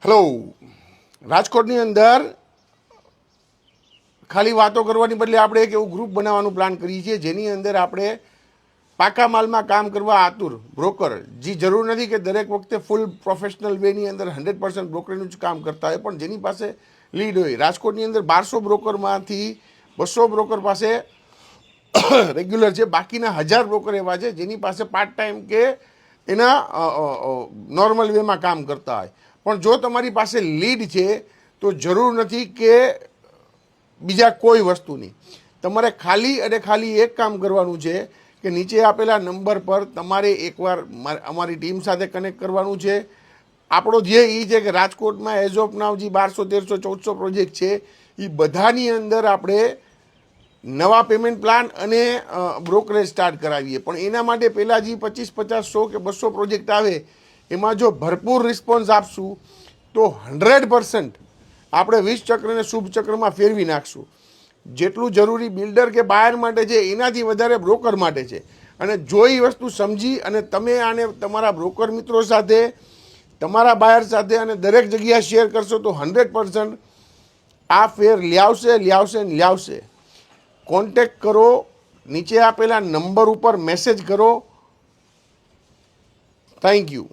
Hello, રાજકોટની અંદર ખાલી વાતો કરવાની બદલે આપણે એક એવું ગ્રુપ બનાવવાનું પ્લાન કરીએ છીએ જેની અંદર આપણે પાકા માલમાં કામ કરવા આતુર બ્રોકર, જે જરૂર નથી કે દરેક વખતે ફૂલ પ્રોફેશનલ વેની અંદર 100% બ્રોકરનું જ કામ કરતા હોય, પણ જેની પાસે લીડ હોય. રાજકોટની અંદર 1200 બ્રોકરમાંથી 200 બ્રોકર પાસે રેગ્યુલર છે, બાકીના 1000 બ્રોકર એવા છે જેની પાસે પાર્ટ ટાઈમ કે એના નોર્મલ વેમાં કામ કરતા હોય. પણ જો તમારી પાસે લીડ છે તો જરૂર નથી કે બીજા કોઈ વસ્તુની. તમારે ખાલી અને ખાલી એક કામ કરવાનું છે કે નીચે આપેલા નંબર પર તમારે એકવાર અમારી ટીમ સાથે કનેક્ટ કરવાનું છે. આપણો ધ્યેય એ છે કે રાજકોટમાં એઝ ઓફ નાવ જે 1200, 1300, 1400 પ્રોજેક્ટ છે એ બધાની અંદર આપણે નવા પેમેન્ટ પ્લાન અને બ્રોકરેજ સ્ટાર્ટ કરાવીએ. પણ એના માટે પહેલાં જે 25, 50, 100 કે 200 પ્રોજેક્ટ આવે એમાં જો ભરપૂર રિસ્પોન્સ આપશું તો 100% આપણે 20 ચક્રને શુભ ચક્રમાં ફેરવી નાખશું. જેટલું જરૂરી બિલ્ડર કે બાયર માટે છે એનાથી વધારે બ્રોકર માટે છે. અને જો એ વસ્તુ સમજી અને તમે આને તમારા બ્રોકર મિત્રો સાથે, તમારા બાયર સાથે અને દરેક જગ્યાએ શેર કરશો તો 100% આ ફેર લ્યાવશે. કોન્ટેક્ટ કરો, નીચે આપેલા નંબર ઉપર મેસેજ કરો. Thank you.